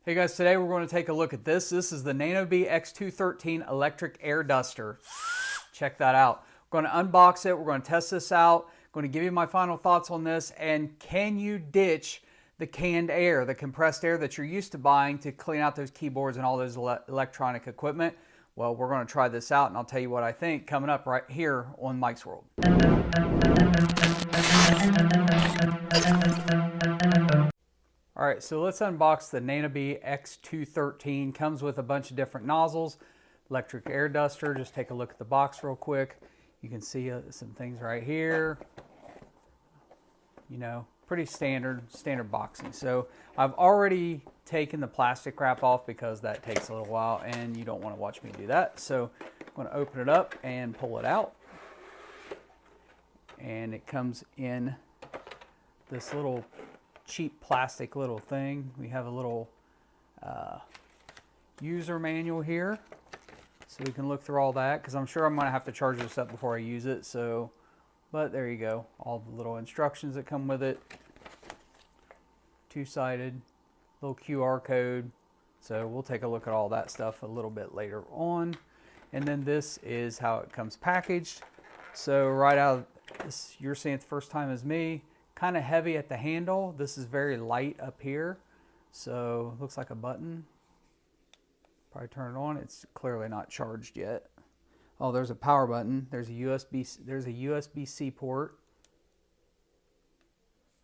Hey guys, today we're going to take a look at this. This is the Nanoby X213 electric air duster. Check that out. We're going to unbox it. We're going to test this out. I'm going to give you my final thoughts on this. And can you ditch the canned air, the compressed air that you're used to buying to clean out those keyboards and all those electronic equipment? Well, we're going to try this out and I'll tell you what I think coming up right here on Mike's World. All right, so let's unbox the Nanoby X213. Comes with a bunch of different nozzles, electric air duster. Just take a look at the box real quick. You can see some things right here. You know, pretty standard boxing. So I've already taken the plastic wrap off because that takes a little while and you don't want to watch me do that. So I'm going to open it up and pull it out. And it comes in this little cheap plastic little thing. We have a little user manual here, so we can look through all that, because I'm sure I'm going to have to charge this up before I use it. So, but there you go, all the little instructions that come with it. Two-sided, little QR code. So we'll take a look at all that stuff a little bit later on. And then this is how it comes packaged. So right out of this, you're seeing it the first time as me. Kind of heavy at the handle. This is very light up here, so it looks like a button. Probably turn it on. It's clearly not charged yet. Oh, there's a power button. There's a USB-C port.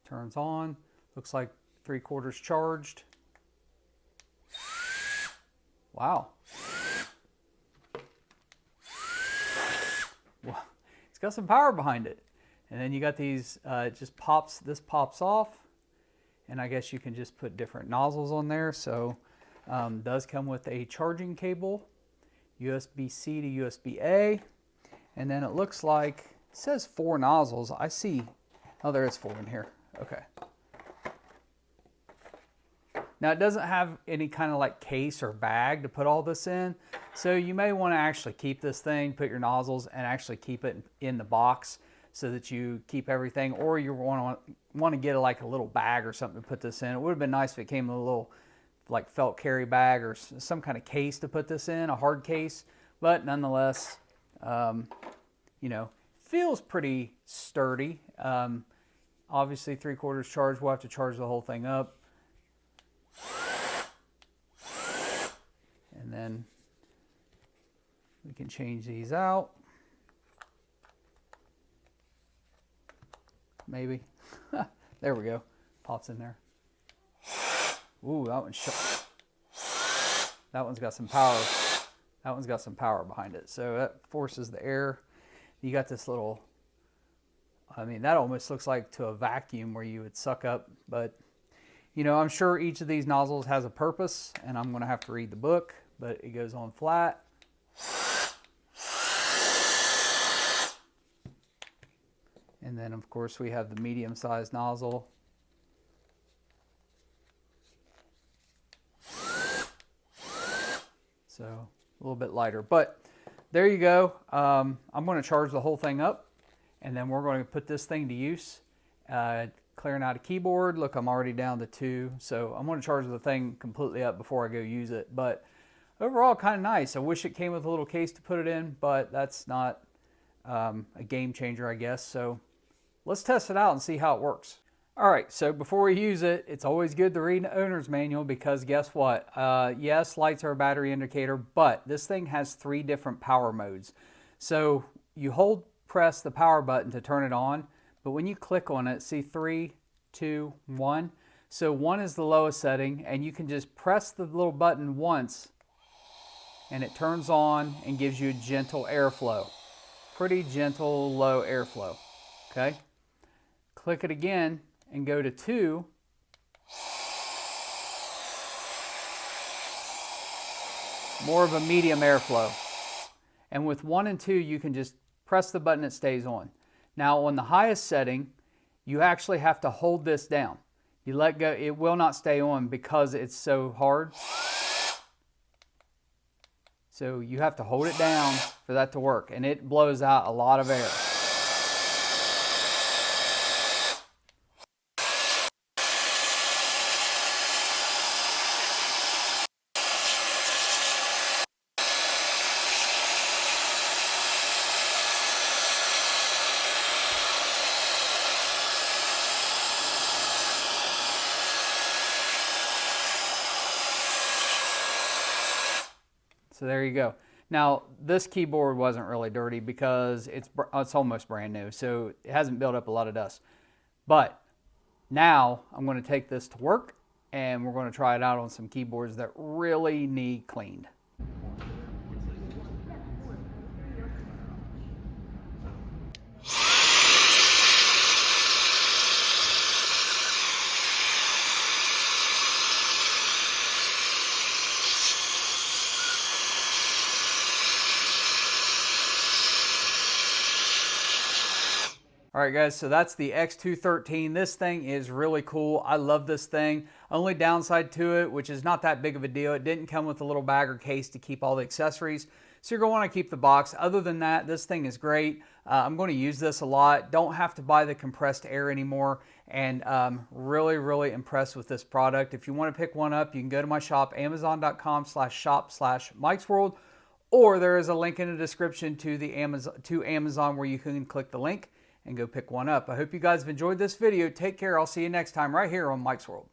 Turns on. Looks like 3/4 charged. Wow. Well, it's got some power behind it. And then you got these, it just pops, this pops off, and I guess you can just put different nozzles on there. So does come with a charging cable, USB-C to USB-A, and then it looks like, it says 4 nozzles. I see, oh, there is 4 in here. Okay. Now it doesn't have any kind of like case or bag to put all this in. So you may want to actually keep this thing, put your nozzles, and actually keep it in the box, so that you keep everything, or you want to get like a little bag or something to put this in. It would have been nice if it came in a little like felt carry bag or some kind of case to put this in, a hard case, but nonetheless, you know, feels pretty sturdy. Obviously 3/4 charged, we'll have to charge the whole thing up. And then we can change these out. Maybe. There we go. Pops in there. Ooh, that one's got some power. That one's got some power behind it. So that forces the air. You got this little, I mean, that almost looks like to a vacuum where you would suck up, but you know, I'm sure each of these nozzles has a purpose, and I'm going to have to read the book, but it goes on flat. And then, of course, we have the medium-sized nozzle. So, a little bit lighter. But there you go. I'm going to charge the whole thing up, and then we're going to put this thing to use. Clearing out a keyboard. Look, I'm already down to 2. So, I'm going to charge the thing completely up before I go use it. But overall, kind of nice. I wish it came with a little case to put it in, but that's not a game changer, I guess. So, let's test it out and see how it works. All right, so before we use it, it's always good to read the owner's manual, because guess what? Yes, lights are a battery indicator, but this thing has 3 different power modes. So you press the power button to turn it on, but when you click on it, see 3, 2, 1. So 1 is the lowest setting, and you can just press the little button once, and it turns on and gives you a gentle airflow. Pretty gentle, low airflow, okay? Click it again and go to 2. More of a medium airflow. And with 1 and 2, you can just press the button, it stays on. Now on the highest setting, you actually have to hold this down. You let go, it will not stay on because it's so hard. So you have to hold it down for that to work, and it blows out a lot of air. So there you go. Now, this keyboard wasn't really dirty because it's almost brand new, so it hasn't built up a lot of dust. But now I'm going to take this to work and we're going to try it out on some keyboards that really need cleaned. All right guys, so that's the X213. This thing is really cool. I love this thing. Only downside to it, which is not that big of a deal, it didn't come with a little bag or case to keep all the accessories. So you're going to want to keep the box. Other than that, this thing is great. I'm going to use this a lot. Don't have to buy the compressed air anymore. And really, really impressed with this product. If you want to pick one up, you can go to my shop, amazon.com/shop/MikesWorld. Or there is a link in the description to Amazon where you can click the link and go pick one up. I hope you guys have enjoyed this video. Take care. I'll see you next time right here on Mike's World.